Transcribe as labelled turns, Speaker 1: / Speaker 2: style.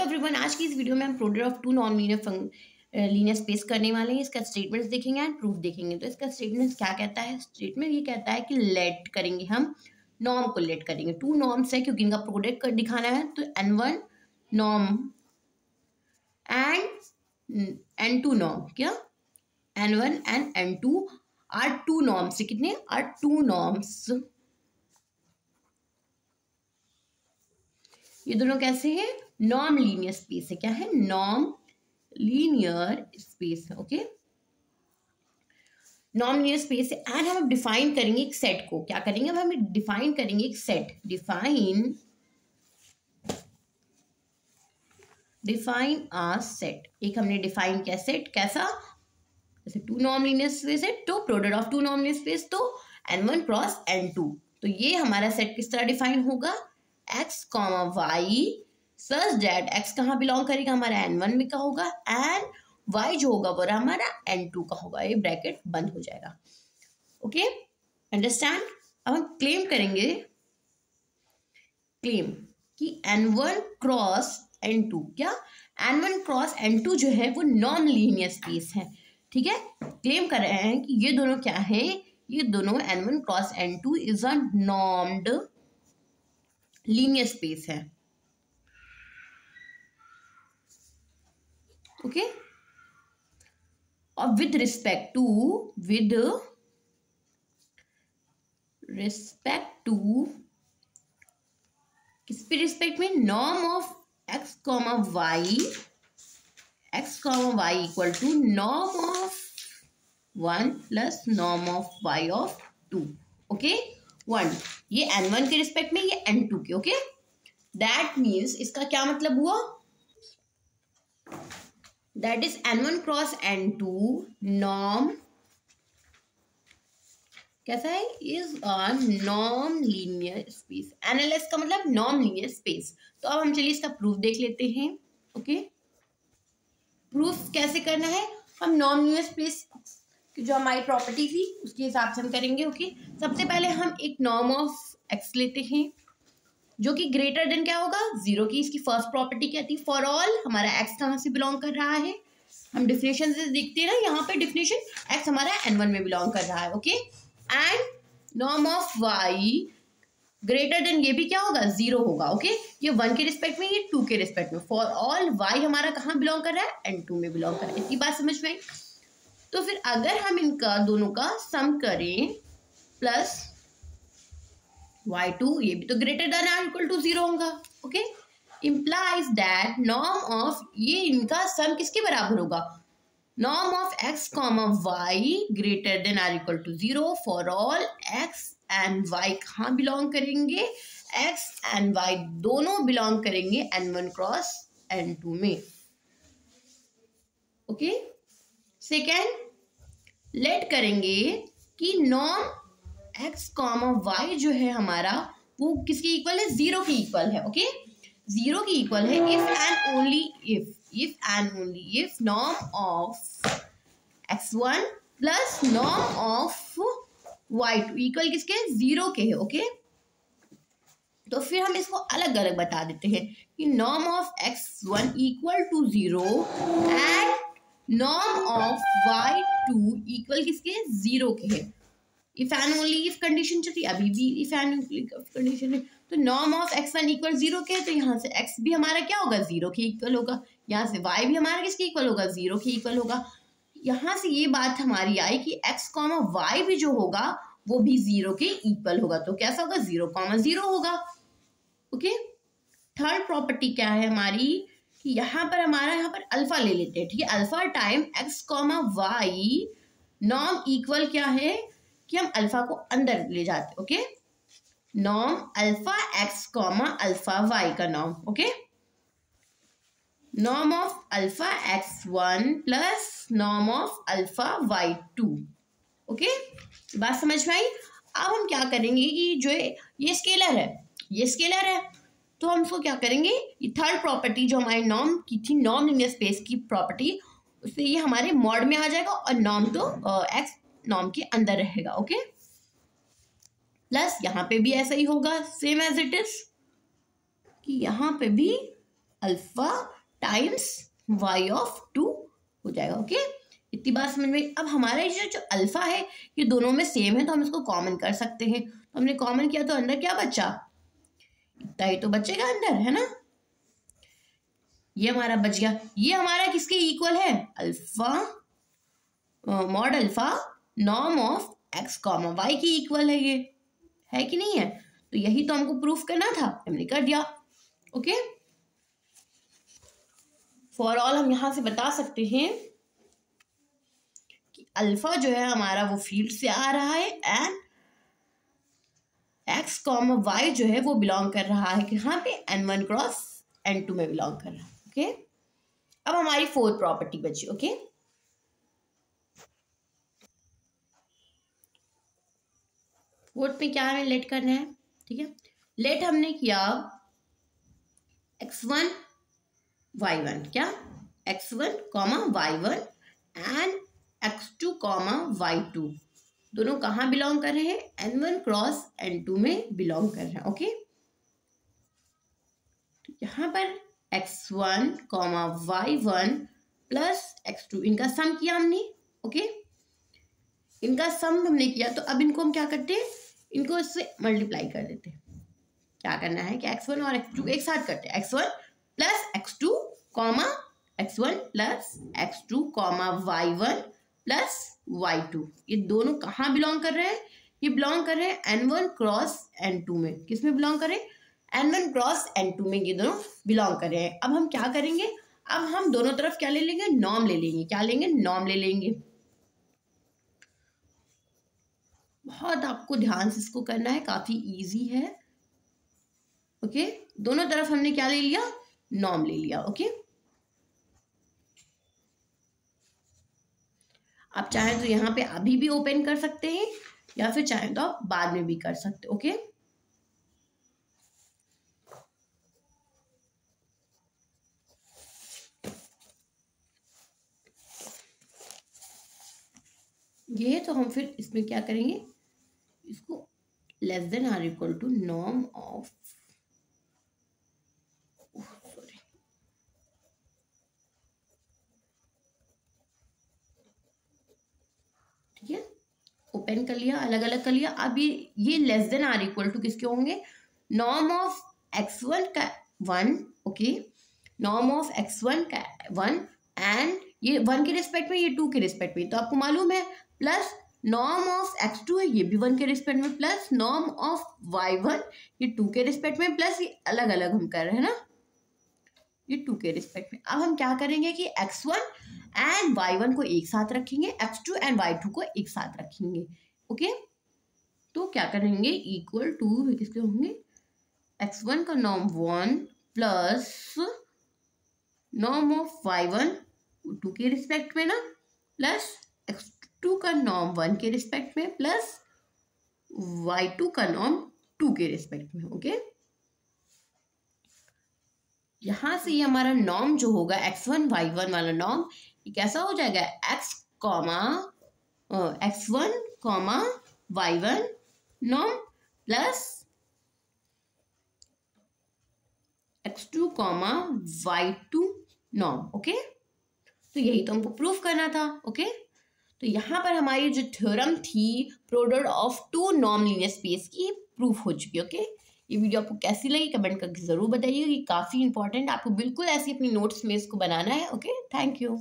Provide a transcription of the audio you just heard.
Speaker 1: Everyone, आज की इस वीडियो में हम product of two non linear space करने वाले हैं। इसका स्टेटमेंट्स देखेंगे एंड प्रूफ देखेंगे। तो इसका स्टेटमेंट क्या कहता है? स्टेटमेंट ये कहता है कि लेट करेंगे, हम नॉर्म को लेट करेंगे। टू नॉर्म्स है क्योंकि इनका प्रोडक्ट दिखाना है, तो N1 norm and N2 norm. क्या N1 and N2 are two norms. कितने आर टू नॉर्म्स? ये दोनों कैसे हैं? नॉर्म लीनियर स्पेस है। क्या है? नॉर्म लीनियर स्पेस है। ओके, नॉर्म लीनियर स्पेस है। एंड हम डिफाइन करेंगे एक सेट को। क्या करेंगे? अब हम डिफाइन करेंगे एक सेट। डिफाइन आ सेट। एक हमने डिफाइन किया सेट। कैसा? जैसे टू नॉर्म लीनियर स्पेस है तो product of two norm linear space, तो N1 क्रॉस N2। तो ये हमारा सेट किस तरह डिफाइन होगा? x, y such that x कहाँ बिलोंग करेगा? हमारा N1 में का होगा, एंड y जो होगा वो हमारा N2 का होगा। ये ब्रैकेट बंद हो जाएगा। Okay, understand? अब हम क्लेम करेंगे, क्लेम कि N1 क्रॉस N2, क्या N1 क्रॉस N2 जो है वो नॉन लीनियर स्पेस है। ठीक है, क्लेम कर रहे हैं कि ये दोनों क्या है? ये दोनों N1 cross N2 is a normed linear space है। ओके, और विद रिस्पेक्ट टू किस पे रिस्पेक्ट में? Norm of x, y equal to norm of 1 plus norm of y of 2। Okay, 1 ये N1 के रिस्पेक्ट में, ये N2 के। ओके, दैट मीन्स इसका क्या मतलब हुआ? That is N1 cross N2 norm कैसा है? Is a norm linear space. NLS का मतलब नॉर्म लीनियर स्पेस। तो अब हम चलिए इसका प्रूफ देख लेते हैं। ओके, प्रूफ कैसे करना है? हम नॉर्म लीनियर स्पेस की जो हमारी प्रॉपर्टी थी उसके हिसाब से हम करेंगे। ओके, सबसे पहले हम एक नॉर्म ऑफ x लेते हैं जो कि ग्रेटर देन क्या होगा? 0 की। इसकी फर्स्ट प्रॉपर्टी क्या थी? फॉर ऑल हमारा x कहाँ से बिलोंग कर रहा है? हम डिफिनेशन से देखते हैं ना, यहाँ पे डिफिनेशन x हमारा N1 में बिलोंग कर रहा है। Okay, and norm of y greater than, ये भी क्या होगा? 0 होगा। ओके, ये 1 के रिस्पेक्ट में, ये 2 के रिस्पेक्ट में। फॉर ऑल y हमारा कहाँ बिलोंग कर रहा है? N2 में बिलोंग कर रहा है। इतनी बात समझ में आई? तो फिर अगर हम इनका दोनों का सम करें प्लस y2, ये भी तो ग्रेटर देन और इक्वल टू 0 होगा। Okay, implies that norm of, ये इनका सम किसके बराबर होगा? norm of x, y greater than or equal to 0 for all x and y कहाँ बिलोंग करेंगे? x and y दोनों बिलोंग करेंगे N1 क्रॉस N2 में। ओके, सेकेंड लेट करेंगे कि नॉर्म x, y जो है हमारा वो किसके इक्वल है? 0 के इक्वल है। ओके, 0 की इक्वल है if and only if norm of x1 plus norm of y2 equal किसके? 0 के है। ओके, तो फिर हम इसको अलग अलग बता देते हैं कि norm of x1 equal to 0 and norm of y2 equal किसके? 0 के है। If and only if condition चलती, अभी भी इफ एंड ओनली कंडीशन है। तो नॉर्म ऑफ x1 इक्वल 0 के है, तो यहाँ से x भी हमारा क्या होगा? 0 के इक्वल होगा। यहाँ से y भी हमारा किसके इक्वल होगा? 0 के इक्वल होगा। यहाँ से ये बात हमारी आई कि x, y भी जो होगा वो भी 0 के इक्वल होगा। तो कैसा होगा? 0, 0 होगा। ओके, थर्ड प्रॉपर्टी क्या है हमारी? कि यहाँ पर हमारा यहाँ पर अल्फा ले लेते हैं। ठीक है, alpha time x, y norm equal क्या है? कि हम अल्फा को अंदर ले जाते। Okay, norm alpha x, alpha y का norm. Okay, norm of alpha x1 plus norm of alpha y2। Okay, बात समझ में आई? अब हम क्या करेंगे कि जो ये स्केलर है, ये स्केलर है, तो हम इसको क्या करेंगे? ये थर्ड प्रॉपर्टी जो हमारी नॉर्म की थी, नॉर्म लीनियर स्पेस की प्रॉपर्टी, उससे ये हमारे मॉड में आ जाएगा और नॉर्म तो x नॉर्म के अंदर रहेगा। ओके, प्लस यहाँ पे भी ऐसा ही होगा, सेम एज इट इज, कि यहाँ पे भी अल्फा टाइम्स वाई ऑफ 2 हो जाएगा। ओके, इतनी बात समझ में। अब हमारा ये जो अल्फा है ये दोनों में सेम है, तो हम इसको कॉमन कर सकते हैं। तो हमने कॉमन किया तो अंदर क्या बचा, इतना ही तो बचेगा अंदर, है ना। ये हमारा बच गया। ये हमारा किसके इक्वल है, alpha mod alpha norm of x comma y की इक्वल है, ये है कि नहीं है। तो यही तो हमको प्रूफ करना था, हमने कर दिया। ओके, फॉर ऑल हम यहां से बता सकते हैं कि अल्फा जो है हमारा वो फील्ड से आ रहा है एंड एक्स कॉमा वाई जो है वो बिलोंग कर रहा है कहाँ पे, n1 क्रॉस n2 में बिलोंग कर रहा है। ओके, अब हमारी फोर्थ प्रॉपर्टी बची। ओके, फोर्थ में क्या हमें लेट करना है, ठीक है। लेट हमने किया x1 y1, क्या x1 comma y1 and x2 comma y2 दोनों कहाँ बिलोंग कर रहे हैं, n1 क्रॉस n2 में बिलोंग कर रहे हैं। ओके, तो यहाँ पर x1 comma y1 plus x2 इनका सम किया हमने। ओके, इनका सम हमने किया, तो अब इनको हम क्या करते हैं, इनको इससे मल्टीप्लाई कर देते हैं। क्या करना है कि x1 और x2 एक साथ करते हैं, x1 plus x2 comma x1 plus x2 comma y1 plus y2 ये दोनों कहाँ बिलोंग कर रहे हैं, ये बिलोंग कर रहे हैं n1 क्रॉस n2 में। किस में बिलोंग करें, n1 क्रॉस n2 में ये दोनों बिलोंग कर रहे हैं। अब हम क्या करेंगे, अब हम दोनों तरफ क्या ले लेंगे, नॉर्म ले लेंगे। क्या लेंगे, नॉर्म ले लेंगे। बहुत आपको ध्यान से इसको करना है, काफी इजी है। ओके, दोनों तरफ हमने क्या ले लिया, नॉर्म ले लिया। ओके, आप चाहें तो यहाँ पे अभी भी ओपन कर सकते हैं या फिर चाहें तो आप बाद में भी कर सकते। ओके, ये तो हम फिर इसमें क्या करेंगे, इसको less than or equal to norm of, sorry, ठीक है, ओपन कर लिया, अलग अलग कर लिया। अब ये less than or equal to किसके होंगे, नॉर्म ऑफ x1 का 1। ओके, नॉर्म ऑफ x1 का 1 एंड ये 1 के रिस्पेक्ट में, ये 2 के रिस्पेक्ट में, तो आपको मालूम है, प्लस नॉर्म ऑफ x2 है, ये भी 1 के रिस्पेक्ट में, प्लस नॉर्म ऑफ y1 ये 2 के रिस्पेक्ट में, प्लस ये अलग अलग हम कर रहे हैं ना, ये 2 के रिस्पेक्ट में। अब हम क्या करेंगे कि x1 एंड y1 को एक साथ रखेंगे, x2 एंड y2 को एक साथ रखेंगे। ओके, तो क्या करेंगे, इक्वल टू किसके होंगे, x1 का norm 1 plus norm of y1 2 के रिस्पेक्ट में ना, प्लस x2 का नॉर्म 1 के रिस्पेक्ट में, प्लस y2 का नॉर्म 2 के रिस्पेक्ट में। ओके, यहां से ये हमारा नॉर्म जो होगा x1 y1 वाला नॉर्म, ये कैसा हो जाएगा, x1 comma y1 norm plus x2 comma y2 norm. Okay, तो यही तो हमको प्रूफ करना था। ओके, तो यहाँ पर हमारी जो थ्योरम थी product of two non linear space की प्रूफ हो चुकी है। ओके, ये वीडियो आपको कैसी लगी कमेंट करके ज़रूर बताइए, ये काफ़ी इंपॉर्टेंट, आपको बिल्कुल ऐसी अपनी नोट्स में इसको बनाना है। Okay, thank you.